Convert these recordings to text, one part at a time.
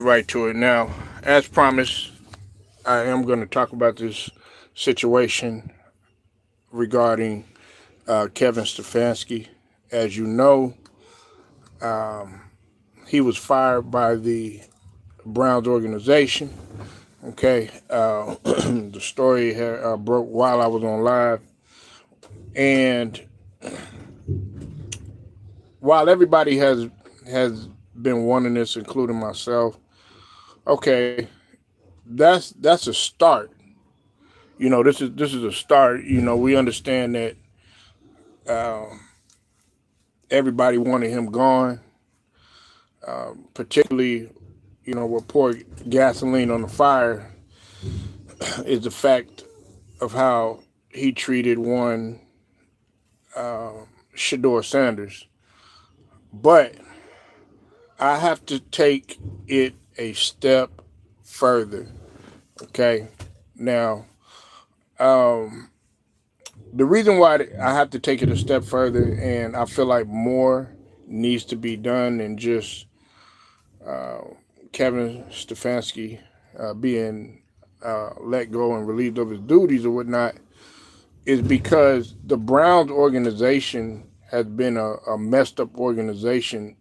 right to it now. As promised, I am going to talk about this situation regarding Kevin Stefanski. As you know, he was fired by the Browns organization. Okay, the story broke while I was on live, and while everybody has been wanting this, including myself, okay, that's a start. This is a start. We understand that uh, everybody wanted him gone, particularly what poured gasoline on the fire is the fact of how he treated one uh, Shador Sanders. But I have to take it a step further. Okay, now um, the reason why I have to take it a step further, and I feel like more needs to be done than just uh, Kevin Stefanski being let go and relieved of his duties or whatnot, is because the Browns organization has been a messed up organization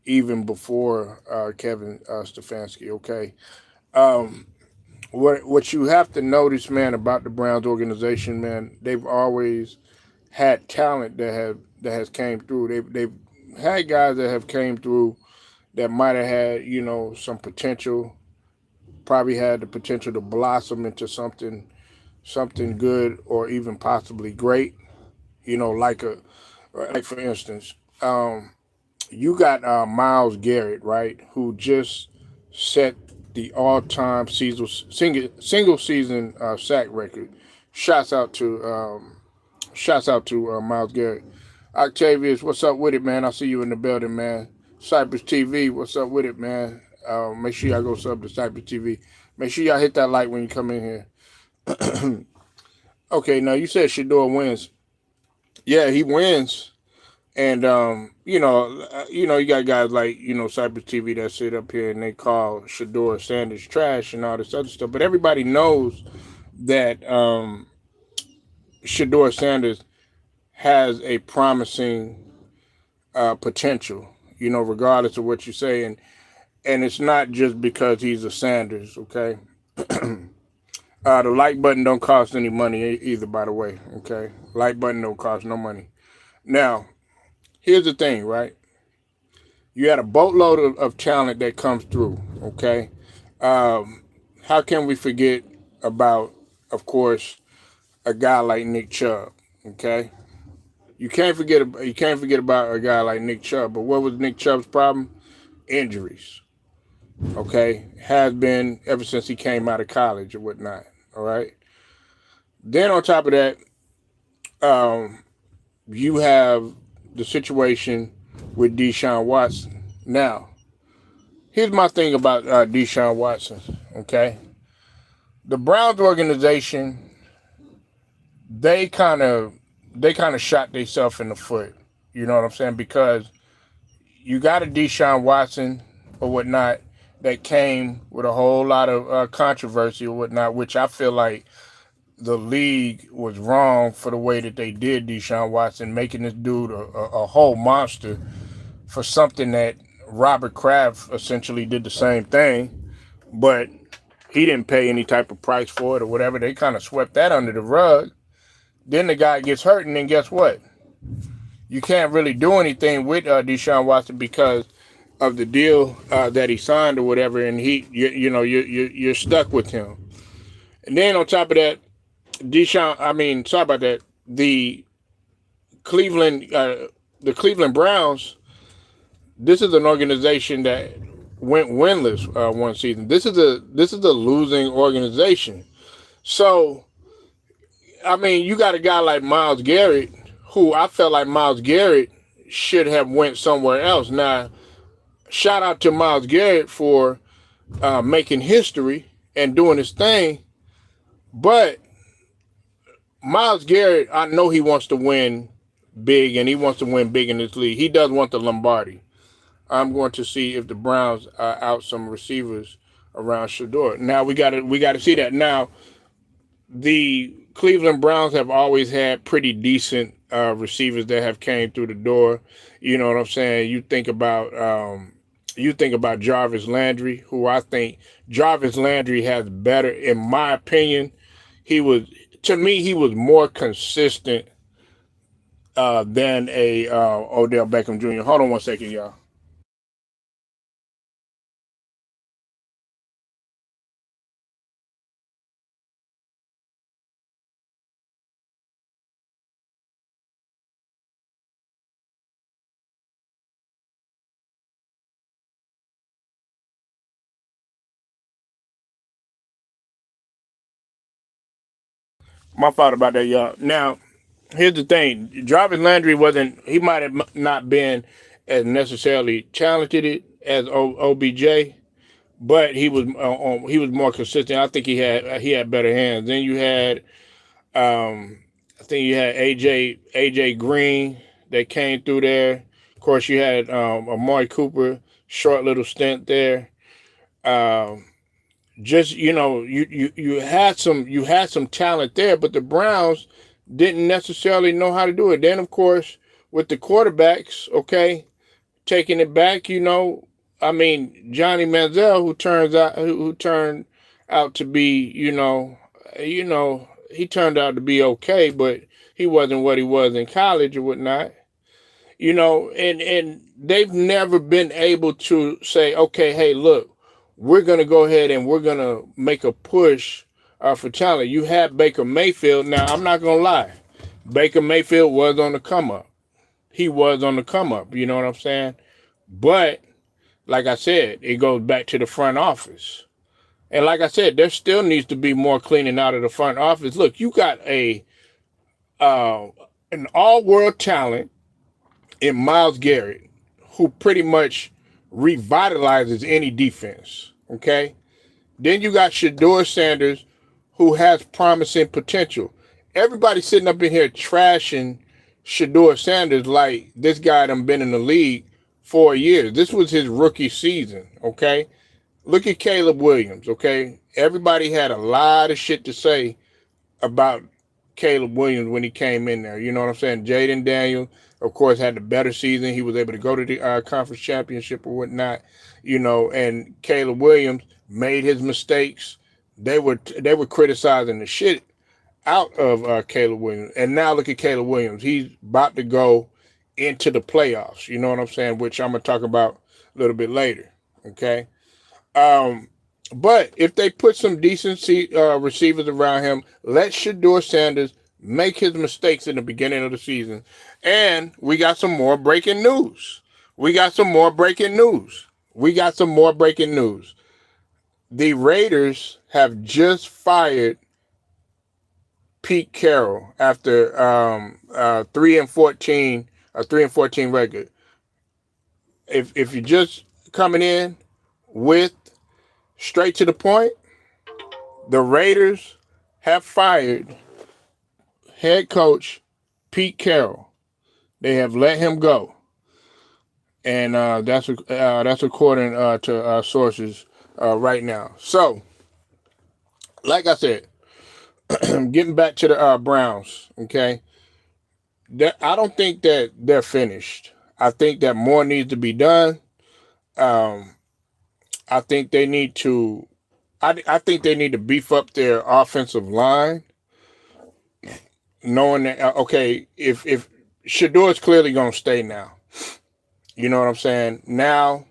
even before Kevin Stefanski. Okay, um, what you have to notice, man, about the Browns organization, man, they've always had talent that has came through. They've had guys that have came through that might have had some potential, probably had the potential to blossom into something good or even possibly great. Like for instance, you got Miles Garrett, right, who just set the all-time single season sack record. Shouts out to Miles Garrett. Octavius, what's up with it, man? I see you in the building, man. Cypress TV, what's up with it, man? Make sure y'all go sub to Cypress TV. Make sure y'all hit that like when you come in here. Okay, now you said Shador wins. Yeah, he wins. And you got guys like Cypress TV that sit up here and they call Shador Sanders trash and all this other stuff. But everybody knows that Shador Sanders has a promising potential. Regardless of what you say, and it's not just because he's a Sanders. Okay, the like button don't cost any money either. By the way, okay, like button don't cost no money. Now, here's the thing, right? You had a boatload of talent that comes through. Okay, how can we forget about, of course, a guy like Nick Chubb? Okay, you can't forget about a guy like Nick Chubb. But what was Nick Chubb's problem? Injuries. Okay, has been ever since he came out of college or whatnot. All right. Then on top of that, um, you have the situation with Deshaun Watson. Now, here's my thing about Deshaun Watson. Okay, the Browns organization, they kind of shot themselves in the foot. You know what I'm saying? Because you got a Deshaun Watson or whatnot that came with a whole lot of controversy or whatnot, which I feel like the league was wrong for the way that they did Deshaun Watson, making this dude a whole monster for something that Robert Kraft essentially did the same thing, but he didn't pay any type of price for it or whatever. They kind of swept that under the rug. Then the guy gets hurt, and then guess what? You can't really do anything with Deshaun Watson because of the deal that he signed or whatever, and you're stuck with him. And then on top of that, sorry about that. Cleveland, the Cleveland Browns. This is an organization that went winless one season. This is a losing organization. So, you got a guy like Miles Garrett, who I felt like Miles Garrett should have went somewhere else. Now, shout out to Miles Garrett for making history and doing his thing, but Miles Garrett, I know he wants to win big, and he wants to win big in this league. He does want the Lombardi. I'm going to see if the Browns out some receivers around Shador. Now we gotta see that. Now the Cleveland Browns have always had pretty decent receivers that have came through the door. You know what I'm saying? You think about Jarvis Landry, who I think Jarvis Landry has better, in my opinion. He was to me he was more consistent than a Odell Beckham Jr. Hold on one second, y'all. My fault about that, y'all. Now, here's the thing: Jarvis Landry wasn't. He might have not been as necessarily talented as OBJ, but he was more consistent. I think he had better hands. Then you had I think you had AJ Green that came through there. Of course, you had Amari Cooper, short little stint there. Um, just you had some talent there, but the Browns didn't necessarily know how to do it. Then, of course, with the quarterbacks, okay, taking it back, I mean Johnny Manziel, who turned out to be, he turned out to be okay, but he wasn't what he was in college or whatnot. And they've never been able to say, okay, hey, look, we're gonna go ahead and we're gonna make a push for talent. You had Baker Mayfield. Now, I'm not gonna lie, Baker Mayfield was on the come up. He was on the come up. You know what I'm saying? But like I said, it goes back to the front office. And like I said, there still needs to be more cleaning out of the front office. Look, you got uh, an all-world talent in Myles Garrett, who pretty much revitalizes any defense. Okay, then you got Shador Sanders, who has promising potential. Everybody sitting up in here trashing Shador Sanders like this guy done been in the league 4 years. This was his rookie season. Okay, look at Caleb Williams. Okay, everybody had a lot of shit to say about Caleb Williams when he came in there. You know what I'm saying? Jaden Daniels, of course, had the better season. He was able to go to the conference championship or whatnot. And Caleb Williams made his mistakes. They were criticizing the shit out of Caleb Williams. And now look at Caleb Williams. He's about to go into the playoffs. You know what I'm saying? Which I'm gonna talk about a little bit later. Okay. Um, but if they put some decent receivers around him, let Shador Sanders make his mistakes in the beginning of the season. And we got some more breaking news. We got some more breaking news. We got some more breaking news. The Raiders have just fired Pete Carroll after 3-14, a 3-14 record. If you're just coming in with straight to the point, the Raiders have fired head coach Pete Carroll. They have let him go, and that's according to sources right now. So, like I said, getting back to the Browns, okay, I don't think that they're finished. I think that more needs to be done. Um, I think they need to. I think they need to beef up their offensive line, knowing that okay, if Shador is clearly going to stay now, you know what I'm saying. Now,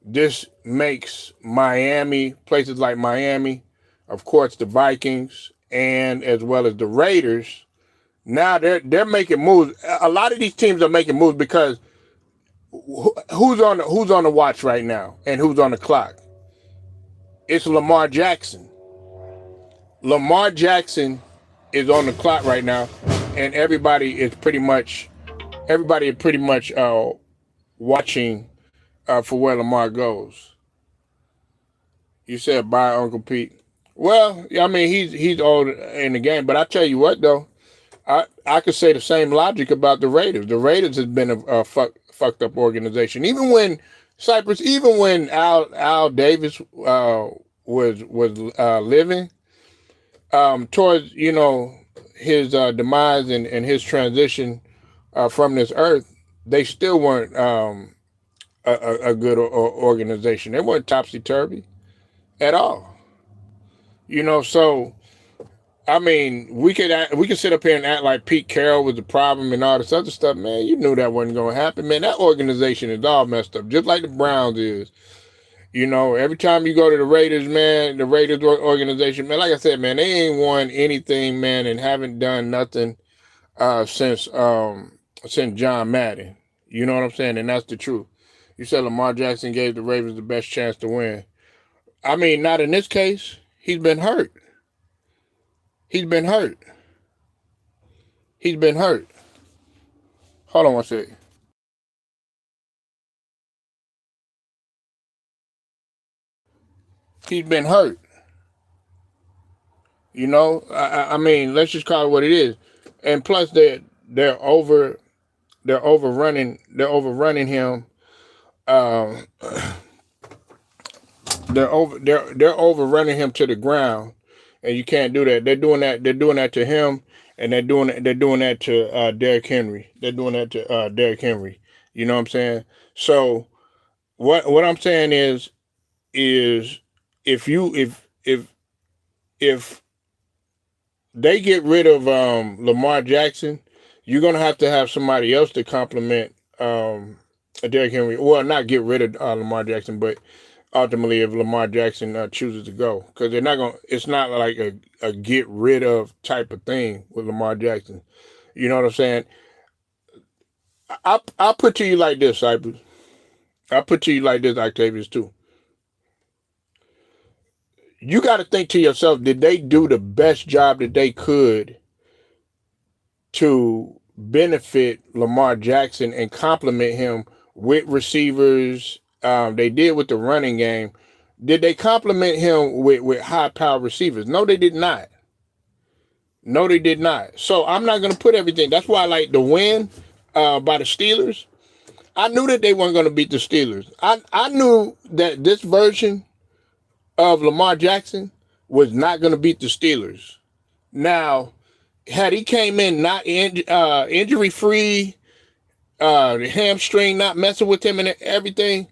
this makes Miami, places like Miami, of course, the Vikings, and as well as the Raiders. Now they're making moves. A lot of these teams are making moves because who's on the watch right now and who's on the clock? It's Lamar Jackson. Lamar Jackson is on the clock right now, and everybody is pretty much watching for where Lamar goes. You said bye, Uncle Pete. Well, I mean he's old in the game, but I tell you what though, I could say the same logic about the Raiders. The Raiders has been a fucked up organization. Even when Cypress, even when Al Davis was living, towards his demise and his transition from this earth, they still weren't a good organization. They weren't topsy turvy at all. So I mean, we could sit up here and act like Pete Carroll was the problem and all this other stuff, man. You knew that wasn't going to happen, man. That organization is all messed up, just like the Browns is. Every time you go to the Raiders, man, the Raiders organization, man, like I said, man, they ain't won anything, man, and haven't done nothing since John Madden. You know what I'm saying? And that's the truth. You said Lamar Jackson gave the Ravens the best chance to win. I mean, not in this case. He's been hurt. He's been hurt. He's been hurt. Hold on one second. He's been hurt. I mean, let's just call it what it is. And plus, they're overrunning him. Uh, they're overrunning him to the ground, and you can't do that. They're doing that. They're doing that to him, and they're doing that to Derrick Henry. They're doing that to Derrick Henry. You know what I'm saying? So what I'm saying is if they get rid of Lamar Jackson, you're gonna have to have somebody else to complement Derrick Henry. Well, not get rid of Lamar Jackson, but ultimately, if Lamar Jackson chooses to go, because they're not going. It's not like a get rid of type of thing with Lamar Jackson. You know what I'm saying? I'll put to you like this, Cypress. I'll put to you like this, Octavius, too. You got to think to yourself, did they do the best job that they could to benefit Lamar Jackson and complement him with receivers? They did with the running game. Did they complement him with high-power receivers? No, they did not. No, they did not. So I'm not going to put everything. That's why I like the win by the Steelers. I knew that they weren't going to beat the Steelers. I knew that this version of Lamar Jackson was not going to beat the Steelers. Now, had he came in not injury-free, the hamstring not messing with him and everything,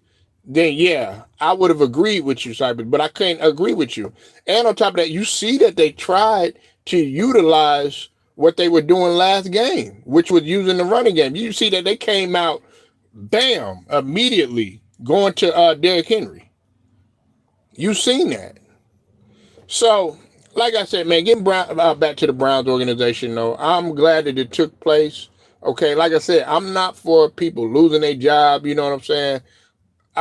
then yeah, I would have agreed with you, Cyber, but I can't agree with you. And on top of that, you see that they tried to utilize what they were doing last game, which was using the running game. You see that they came out, bam, immediately going to Derrick Henry. You've seen that. So, like I said, man, getting back to the Browns organization, though, I'm glad that it took place. Okay, like I said, I'm not for people losing their job, you know what I'm saying?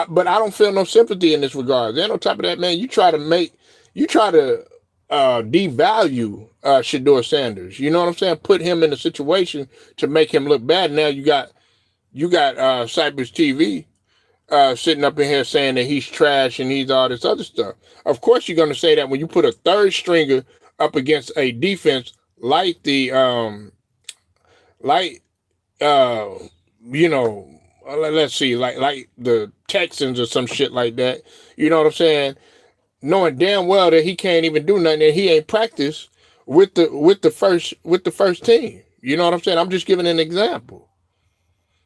But I don't feel no sympathy in this regard. Then on top of that, man, you try to devalue Shedeur Sanders. You know what I'm saying? Put him in a situation to make him look bad. Now you got Cypress TV sitting up in here saying that he's trash and he's all this other stuff. Of course, you're going to say that when you put a third stringer up against a defense like the let's see, like the Texans or some shit like that. You know what I'm saying? Knowing damn well that he can't even do nothing and he ain't practiced with the first team. You know what I'm saying? I'm just giving an example.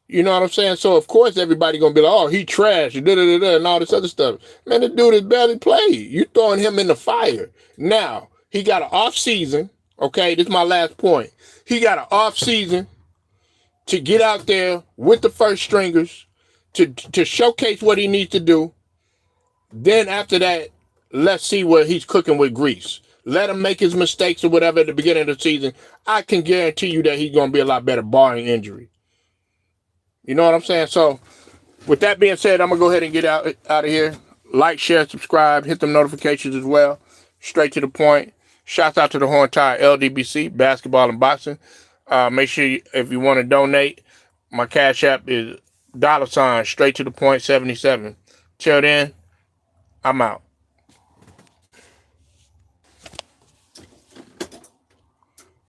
You know what I'm saying? So of course everybody gonna be like, oh, he trash, and all this other stuff. Man, the dude has barely played. You throwing him in the fire. Now, he got an off season. Okay, this is my last point. He got an off season to get out there with the first stringers, to showcase what he needs to do. Then after that, let's see what he's cooking with grease. Let him make his mistakes or whatever at the beginning of the season. I can guarantee you that he's gonna be a lot better, barring injury. You know what I'm saying? So, with that being said, I'm going to go ahead and get out of here. Like, share, subscribe, hit them notifications as well. Straight to the point. Shouts out to the Horn Tide LDBC, basketball and boxing. Make sure if you want to donate, my Cash App is $, straight to the point 77. Till then, I'm out.